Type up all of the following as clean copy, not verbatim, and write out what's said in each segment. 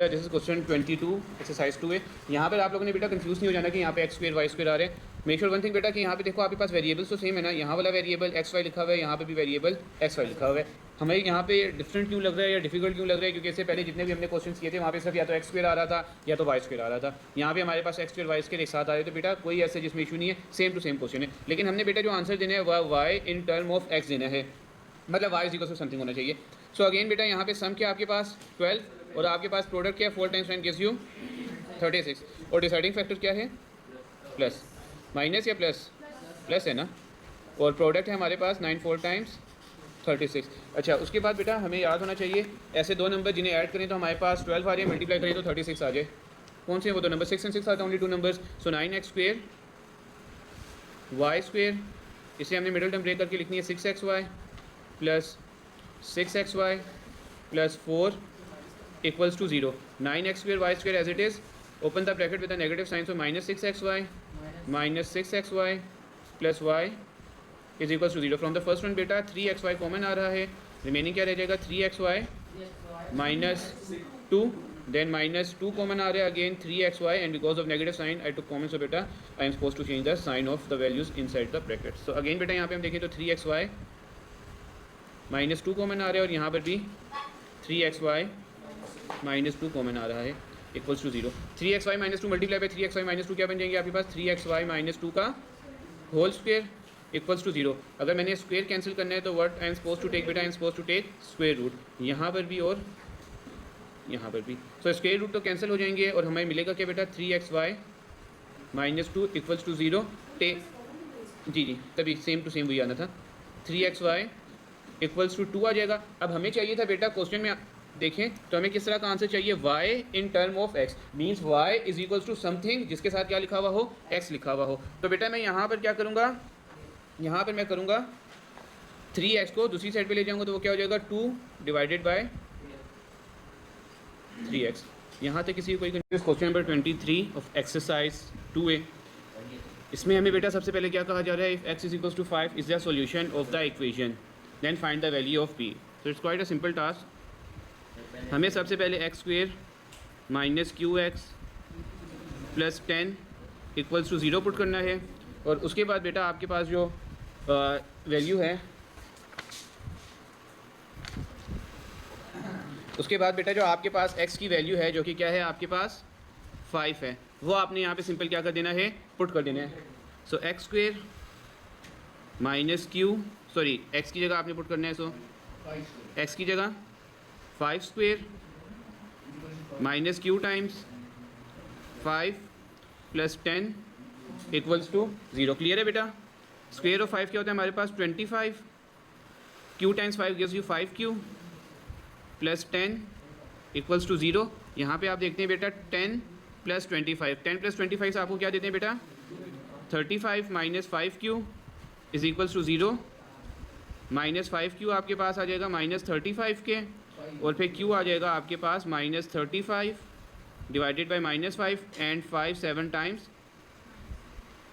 This is question 22 exercise 2 है। यहाँ पर आप लोगों ने बेटा कंफ्यूज नहीं हो जाना कि यहाँ पे एक्स स्क्वायर वाई स्क्वायर आ रहे हैं। मेक श्योर वन थिंग बेटा कि यहाँ पे देखो आपके पास वेरिएबल्स तो सेम है ना। यहाँ वाला वेरिएबल एक्स वाई लिखा हुआ है, यहाँ पे भी वेरिएबल एक्स वाई लिखा हुआ है। हमें यहाँ पे डिफरेंट क्यों लग रहा है या डिफिकल्ट क्यों लग रहा है, क्योंकि इससे पहले जितने भी हमने क्वेश्चन किए थे वहाँ पे सिर्फ या तो एक्स स्क्वायर आ रहा था या तो वाई स्क्वायर आ रहा था। यहाँ पे हमारे पास एक्स स्क्वायर वाई स्क्वायर एक साथ आ रहे, तो बेटा कोई ऐसे जिसमें इशू नहीं है, सेम टू सेम क्वेश्चन है। लेकिन हमने बेटा जो आंसर देना है वह y in term of x देना है, मतलब y is equal to something होना चाहिए। सो अगेन बेटा यहाँ पे सम क्या आपके पास 12 और आपके पास प्रोडक्ट क्या है 4 टाइम्स 9 गिव्स यू 36 और डिसाइडिंग फैक्टर क्या है प्लस माइनस या प्लस प्लस है ना, और प्रोडक्ट है हमारे पास 9 4 टाइम्स 36। अच्छा उसके बाद बेटा हमें याद होना चाहिए ऐसे दो नंबर जिन्हें ऐड करें तो हमारे पास 12 आ रही है, मल्टीप्लाई करें तो 36 आ जाए। कौन से हैं वो दो नंबर? 6 एंड 6 आते हैं, only two numbers. So 9x square y square, इसे हमने मिडिल टर्म ब्रेक करके लिखनी है 6xy plus 6xy plus 4 equals to 0। 9x square y square as it is, open the bracket with a negative sign, so -6xy minus 6xy plus y is equals to 0। From the first one बेटा 3xy common आ रहा है, remaining क्या रह जाएगा 3xy minus 2, then minus 2 common आ रहा है again 3xy, and because of negative sign I took common, so बेटा I am suppose to change the sign of the values inside the bracket. So again बेटा यहाँ पे हम देखें तो 3xy माइनस 2 कॉमन आ रहा है और यहाँ पर भी 3xy माइनस 2 कॉमन आ रहा है equals to 0। 3xy minus 2 multiply by 3xy minus 2 क्या बन जाएंगे आपके पास 3xy माइनस 2 का होल स्क्वेयर इक्वल्स टू 0। अगर मैंने स्क्वेयर कैंसिल करना है तो what I am suppose to take बेटा, I am suppose to take square root, यहाँ पर भी और यहाँ पर भी। सो स्क्वेयर रूट तो कैंसिल हो जाएंगे और हमें मिलेगा क्या बेटा 3xy minus 2 equals to 0। Take जी तभी सेम टू सेम वही आना था, 3xy इक्वल्स टू 2 आ जाएगा। अब हमें चाहिए था बेटा क्वेश्चन में देखें तो हमें किस तरह का आंसर चाहिए, y in term of x means y is equals to something जिसके साथ क्या लिखा हुआ हो x लिखा हुआ हो। तो बेटा मैं यहाँ पर क्या करूँगा, यहाँ पर मैं करूँगा 3x को दूसरी साइड पे ले जाऊँगा तो वो क्या हो जाएगा 2 डिवाइडेड बाय 3x। यहाँ तक किसी कोई question number 23 of exercise 2A। इसमें हमें बेटा सबसे पहले क्या कहा जा रहा है, if x is equals to 5 is the solution of the equation then find the value of p। So it's quite a simple task. हमें सबसे पहले x square minus q x plus 10 equals to 0 put करना है, और उसके बाद बेटा आपके पास जो वैल्यू है, उसके बाद बेटा जो आपके पास x की वैल्यू है जो कि क्या है आपके पास 5 है, वो आपने यहाँ पे सिंपल क्या कर देना है पुट कर देना है। So x square minus q, sorry x की जगह आपने पुट करना है, सो x की जगह 5 square minus q times 5 plus 10 equals to 0। Clear है बेटा? स्क्वेयर ऑफ 5 क्या होता है हमारे पास 25, q times 5 gives you 5q plus 10 equals to 0। यहाँ पे आप देखते हैं बेटा 10 प्लस 25, 10 प्लस 25 से आपको क्या देते हैं बेटा 35 minus 5q is equals to 0, minus 5q आपके पास आ जाएगा माइनस 35 के, और फिर q आ जाएगा आपके पास minus 35 divided by minus 5 and 5 7 times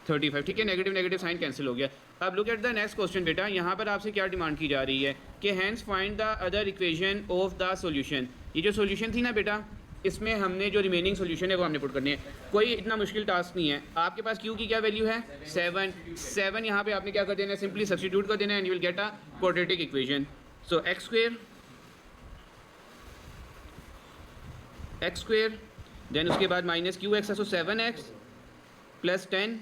35। ठीक है, नेगेटिव नेगेटिव साइन कैंसिल हो गया। अब look at the next question बेटा, यहाँ पर आपसे क्या डिमांड की जा रही है कि hence find the other equation of the solution. ये जो सॉल्यूशन थी ना बेटा, इसमें हमने जो रिमेनिंग सॉल्यूशन है वो हमने पुट करनी है। कोई इतना मुश्किल टास्क नहीं है। आपके पास q की क्या वैल्यू है 7 यहाँ पे आपने क्या कर देना है सिंपली सब्स्टिट्यूट कर देना है and you will get a quadratic equation. So x square then उसके बाद माइनस क्यू एक्स है, so 7x plus 10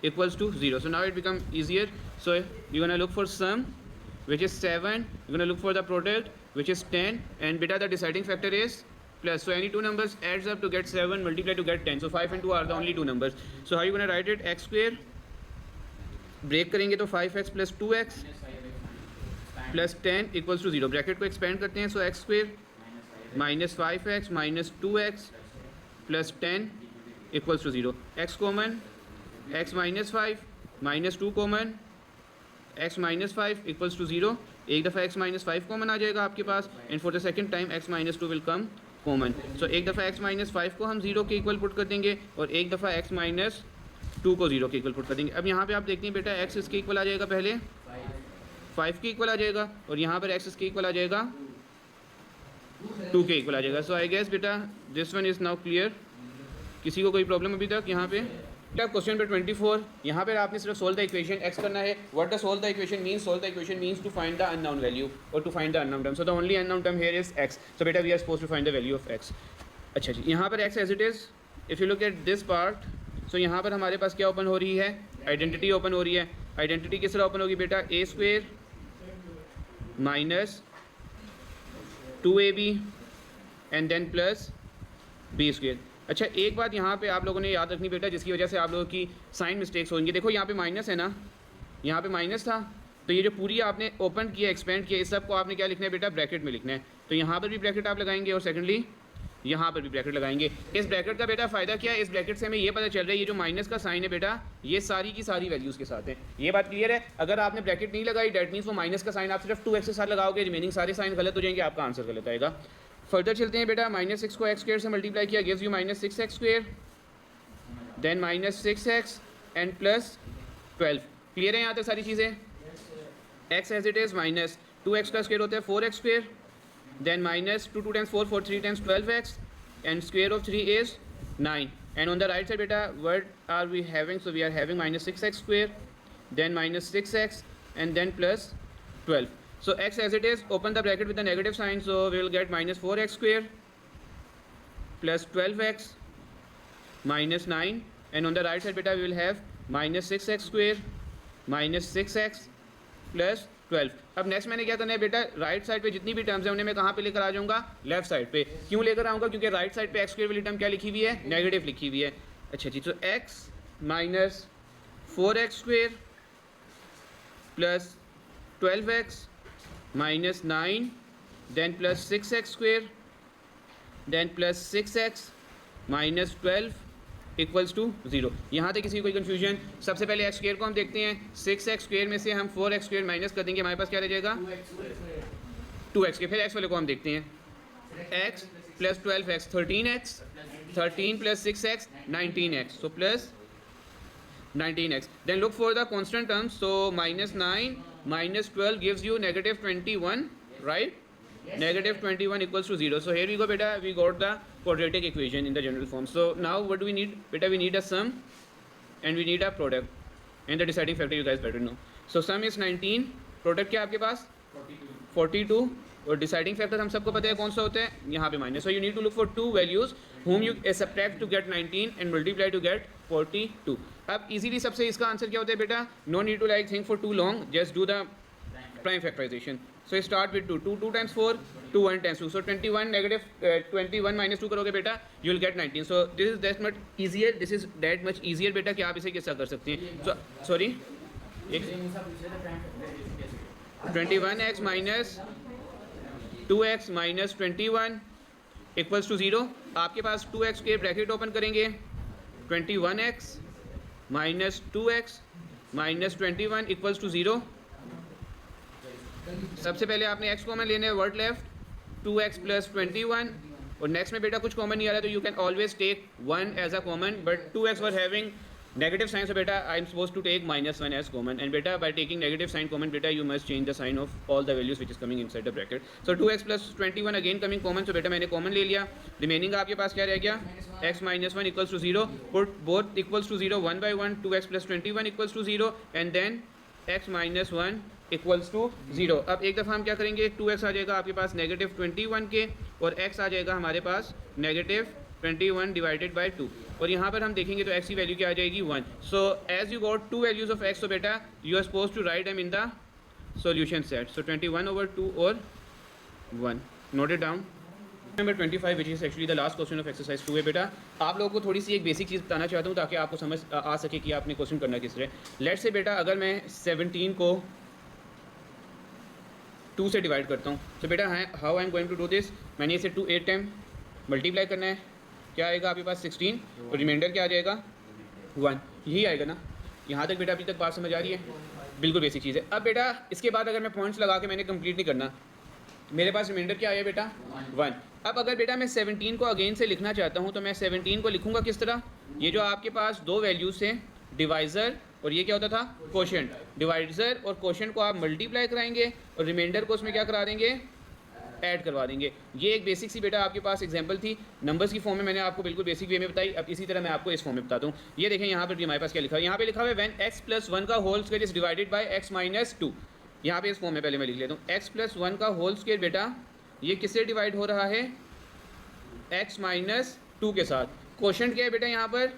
equals to 0. So now it become easier. So you're gonna look for sum which is 7, you're gonna look for the product which is 10, and beta the deciding factor is plus. So any two numbers adds up to get 7, multiply to get 10. So 5 and 2 are the only two numbers. So how you gonna write it, x square break करेंगे तो 5x plus 2x plus 10 equals to 0. Bracket को expand करते हैं, so x square minus 5x minus 2x plus 10 equals to 0. x common, x minus 5 minus 2 common, x minus 5 equals to 0। एक दफ़ा x minus 5 common आ जाएगा आपके पास, and for the second time x minus 2 will come common. So एक दफ़ा x minus 5 को हम 0 के इक्वल पुट कर देंगे और एक दफ़ा x माइनस 2 को 0 के इक्वल पुट कर देंगे। अब यहाँ पे आप देखते हैं बेटा x इसके इक्वल आ जाएगा, पहले 5 के इक्वल आ जाएगा, और यहाँ पर x इसके इक्वल आ जाएगा 2 के इक्वल आ जाएगा। सो आई गेस बेटा this one is now clear. किसी को कोई प्रॉब्लम अभी तक यहाँ पे? क्वेश्चन नंबर 24, यहाँ पर आपने सिर्फ सोल्व द इक्वेशन x करना है। What the solve the equation means? Solve the equation means to find the unknown value और to find the unknown term. So the only unknown term here is x। So बेटा we are suppose to find the value of x। अच्छा जी, यहाँ पर x as it is, if you look at this part, so यहाँ पर हमारे पास क्या open हो रही है? आइडेंटिटी ओपन हो रही है। आइडेंटिटी किस तरह ओपन होगी बेटा? a square minus 2ab and then plus b square. अच्छा, एक बात यहाँ पे आप लोगों ने याद रखनी बेटा, जिसकी वजह से आप लोगों की साइन मिस्टेक्स होंगी। देखो यहाँ पे माइनस है ना, यहाँ पे माइनस था, तो ये जो पूरी आपने ओपन किया, एक्सपेंड किया, इस सब को आपने क्या लिखना है बेटा? ब्रैकेट में लिखना है। तो यहाँ पर भी ब्रैकेट आप लगाएंगे और सेकेंडली यहाँ पर भी ब्रैकेट लगाएंगे। इस ब्रैकेट का बेटा फ़ायदा क्या है? इस ब्रैकेट से हमें ये पता चल रहा है ये जो माइनस का साइन है बेटा, ये सारी की सारी वैल्यूज़ के साथ है। ये बात क्लियर है? अगर आपने ब्रैकेट नहीं लगाई, डेट मीन्स वो माइनस का साइन आप सिर्फ 2x के साथ लगाओगे, रिमेनिंग सारे साइन गलत हो जाएंगे, आपका आंसर गलत आएगा। फर्दर चलते हैं बेटा। -6 को x स्क्वायर से मल्टीप्लाई किया, gives you -6x square, then -6x and plus 12। Clear है यहाँ तक सारी चीज़ें? x as it is minus 2x का स्क्वायर होता है 4x square, then minus 2 times 4, 4 3 times 12x and square of 3 is 9, and on the right side beta what are we having? So we are having -6x square, then -6x and then plus 12. So x as it is, open the bracket with the negative sign, so we will get -4x square plus 12x minus 9, and on the right side beta we will have -6x square minus 6x plus 12। अब next मैंने क्या करना है बेटा? Right side पे जितनी भी terms हैं उन्हें मैं कहाँ पे लेकर आ जाऊँगा? लेफ्ट साइड पे। क्यों लेकर आऊँगा? क्योंकि राइट साइड पे एक्स स्क्वायर वाली टर्म क्या लिखी हुई है? नेगेटिव लिखी हुई है। अच्छा जी, तो x minus 4x square plus 12x minus 9 then plus 6x square then plus 6x minus 12 equals to 0। यहाँ तक किसी कोई कन्फ्यूजन? सबसे पहले एक्स स्क्वायर को हम देखते हैं। 6x स्क्वायर में से हम 4x स्क्वायर माइनस कर देंगे, हमारे पास क्या रह जाएगा? 2x के। फिर x वाले को हम देखते हैं, x plus 12x 13x, 13 plus 6x 19x, so plus 19x। Then look for the constant terms, so -9 minus 12 gives you -21, right? -21 equals to 0. So here we go beta, we got the quadratic equation in the general form. So now what do we need beta? We need a sum and we need a product and the deciding factor you guys better know. So sum is 19, product क्या आपके पास? 42 और deciding factor हम सबको पता है कौन सा होता है? यहाँ पे minus. So you need to look for two values whom you subtract to get 19 and multiply to get 42. अब easily सबसे इसका आंसर क्या होता है बेटा? No need to like think for too long, just do the prime factorization. So start with 2, 2 times 4, 2 1 times 2, so 21 negative 21 minus 2 करोगे बेटा, you will get 19. So this is that much easier, this is that much easier बेटा कि आप इसे कैसा कर सकते हैं? So sorry, 21x minus 2x minus 21 equals to 0। आपके पास 2x के ब्रैकेट ओपन करेंगे, 21x minus 2x minus 21 equals to 0। सबसे पहले आपने x कॉमन लेना है, वर्ड लेफ्ट 2x प्लस 21, और नेक्स्ट में बेटा कुछ कॉमन नहीं आ रहा तो you can always take 1 as a common, but 2x were having negative sign, so beta I am supposed to take -1 as common, and beta by taking negative sign common beta you must change the sign of all the values which is coming inside the bracket. So 2x plus 21 again coming common, so beta मैंने common ले लिया, remaining आपके पास क्या रह गया? x minus 1 equals to 0, put both equals to 0 1 by 1, 2x plus 21 equals to 0 and then x minus 1 equals to 0। अब एक दफ़ा हम क्या करेंगे, 2x आ जाएगा आपके पास -21 के, और x आ जाएगा हमारे पास -21 डिवाइडेड बाई 2, और यहाँ पर हम देखेंगे तो x की वैल्यू क्या आ जाएगी 1। So as you got 2 values of x, so बेटा you are suppose to write them in the solution set. So 21/2 और 1, note it down. Number 25 which is actually the last question of exercise 2 है बेटा। आप लोगों को थोड़ी सी एक basic चीज़ बताना चाहता हूँ ताकि आपको समझ आ सके कि आपने क्वेश्चन करना किस तरह। लेट्स से बेटा अगर मैं 17 को 2 से डिवाइड करता हूँ, तो बेटा how I am going to do this, मैंने इसे 2 8 टाइम मल्टीप्लाई करना है, क्या आएगा आपके पास 16, और रिमाइंडर क्या आ जाएगा 1, यही आएगा ना। यहाँ तक बेटा अभी तक बात समझ आ रही है? बिल्कुल बेसिक चीज़ है। अब बेटा इसके बाद अगर मैं पॉइंट्स लगा के मैंने कंप्लीट नहीं करना, मेरे पास रिमाइंडर क्या आया बेटा 1। अब अगर बेटा मैं 17 को अगेन से लिखना चाहता हूँ तो मैं 17 को लिखूँगा किस तरह? ये जो आपके पास दो वैल्यूज़ हैं, डिवाइज़र और ये क्या होता था कोशेंट, डिवाइज़र और कोशेंट को आप मल्टीप्लाई कराएंगे और रिमाइंडर को उसमें क्या करा देंगे ऐड करवा देंगे। ये एक बेसिक सी बेटा आपके पास एग्जांपल थी, नंबर्स की फॉर्म में मैंने आपको बिल्कुल बेसिक वे में बताई। अब इसी तरह मैं आपको इस फॉर्म में बताता हूँ। ये देखें यहाँ पर भी हमारे पास क्या लिखा है, यहाँ पे लिखा हुआ है व्हेन x + 1 का whole square is divided by x - 2। यहाँ पे इस फॉर्म में पहले मैं लिख लेता हूँ, x + 1 का होल स्क्वायर बेटा ये किससे डिवाइड हो रहा है, x - 2 के साथ। क्वोशंट क्या है बेटा, यहाँ पर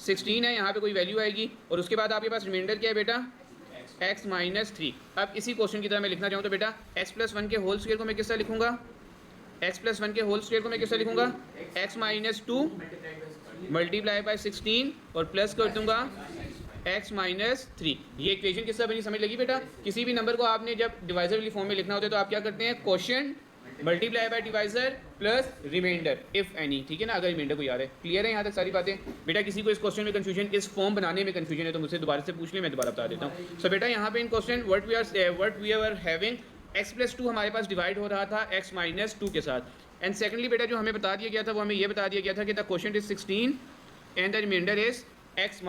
16 है, यहाँ पे कोई वैल्यू आएगी और उसके बाद आपके पास रिमाइंडर क्या है बेटा, x - 3। अब इसी क्वेश्चन की तरह मैं लिखना चाहूँ तो बेटा x + 1 के होल स्क्वायर को मैं किससे लिखूंगा, x + 1 के होल स्क्वायर को मैं किससे लिखूंगा, x - 2 मल्टीप्लाई बाय 16 और प्लस कर दूंगा x - 3। ये इक्वेशन किससे बनी समझ लगी बेटा। किसी भी नंबर को आपने जब डिवाइजर वाली फॉर्म में लिखना होता है तो आप क्या करते हैं, quotient multiply by divisor plus remainder if any, ठीक है ना, अगर रिमाइंडर को याद है। क्लियर है यहाँ तक सारी बातें बेटा। किसी को इस क्वेश्चन में कंफ्यूजन, इस फॉर्म बनाने में कंफ्यूजन है तो मुझसे दोबारा से पूछ ले, मैं दोबारा बता देता हूँ। सो बेटा यहाँ पे in question what we are having x + 2 हमारे पास डिवाइड हो रहा था x - 2 के साथ। एंड सेकेंडली बेटा जो हमें बता दिया गया था वो हमें ये बता दिया गया था कि the quotient is 16 and the remainder is x -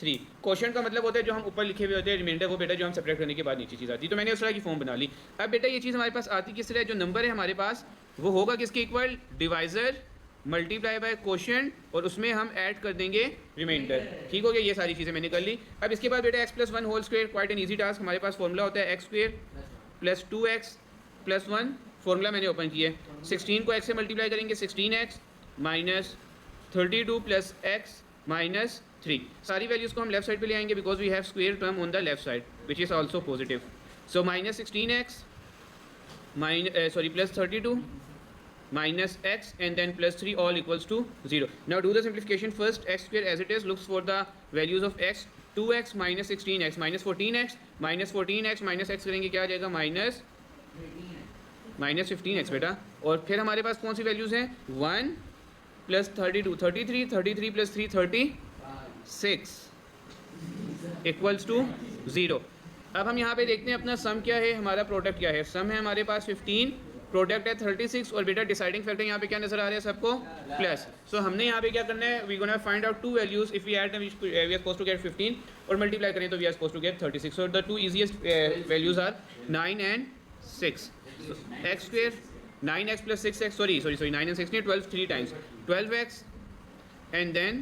3। Quotient का मतलब होता है जो हम ऊपर लिखे हुए होते हैं, रिमाइंडर वो बेटा जो हम सेपरेट करने के बाद नीचे चीज़ आती है। तो मैंने उस तरह की फॉर्म बना ली। अब बेटा ये चीज़ हमारे पास आती किस तरह, जो नंबर है हमारे पास वो होगा किसके equal, divisor multiply by quotient और उसमें हम ऐड कर देंगे रिमाइंडर। ठीक हो गया, ये सारी चीज़ें मैंने कर ली। अब इसके बाद बेटा x + 1 whole square, quite an easy task. हमारे पास फॉर्मूला होता है x² + 2x + 1। फॉर्मूला मैंने ओपन किया है, 16 को x से मल्टीप्लाई करेंगे, 16x - 32 + x - 3। सारी वैल्यूज़ को हम लेफ्ट साइड पे ले आएंगे because we have square term on the left side which is also positive. So -16x + 32 - x and then +3 all equals to 0. Now do the simplification first. x² as it is looks for the values of x, 2x - 16x -14x -14x -x करेंगे क्या आ जाएगा, -15x बेटा। और फिर हमारे पास कौन सी values हैं, 1 + 32 33 33 + 3 36 equals to 0। अब हम यहाँ पे देखते हैं अपना सम क्या है, हमारा प्रोडक्ट क्या है। सम है हमारे पास 15, प्रोडक्ट है 36 और बेटा डिसाइडिंग फैक्टर यहाँ पे क्या नजर आ रहा है सबको, प्लस। सो हमने यहाँ पे क्या करना है, we gonna find out two values, if we add we are supposed to get 15 और मल्टीप्लाई करें तो we are supposed to get 36। So the two easiest values are 9 and 6। x² 9x + 6x, sorry 9 and 6 नहीं, 12 3 times 12x and then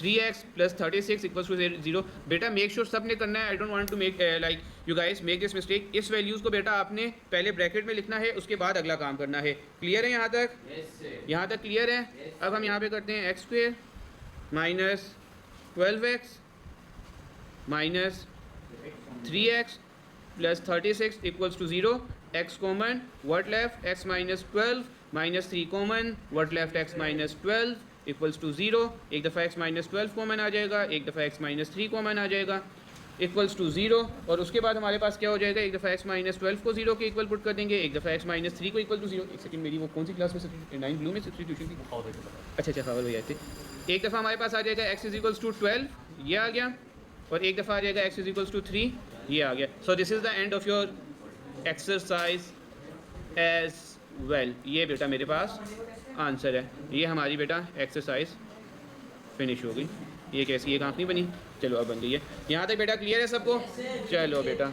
3x + 36 equals to 0। बेटा make sure सब ने करना है, I don't want to make like you guys make this mistake. इस values को बेटा आपने पहले ब्रैकेट में लिखना है, उसके बाद अगला काम करना है। क्लियर है यहाँ तक? यहाँ तक क्लियर है? अब हम यहाँ पे करते हैं x² - 12x - 3x + 36 equals to 0। x common, what left, x - 12 - 3 common, what left, x - 12 equals to 0। एक दफ़ा x - 12 कॉमन आ जाएगा, एक दफ़ा x - 3 कॉमन आ जाएगा, इक्वल्स टू 0। और उसके बाद हमारे पास क्या हो जाएगा, एक दफ़ा x - 12 को 0 के इक्वल पुट कर देंगे, एक दफ़ा x - 3 को इक्वल टू 0। एक सेकंड, मेरी वो कौन सी क्लास में 9 ब्लू में सब्स्टिट्यूशन थी, अच्छा खबर भैया थे। एक दफ़ा हमारे पास आ जाएगा x = 12, ये आ गया, और एक दफ़ा आ जाएगा x = 3, ये आ गया। So this is the end of your exercise as well. ये बेटा मेरे पास आंसर है, ये हमारी बेटा एक्सरसाइज फिनिश हो गई। ये कैसी एक आंख नहीं बनी, चलो अब बन गई है। यहाँ तक बेटा क्लियर है सबको, चलो बेटा।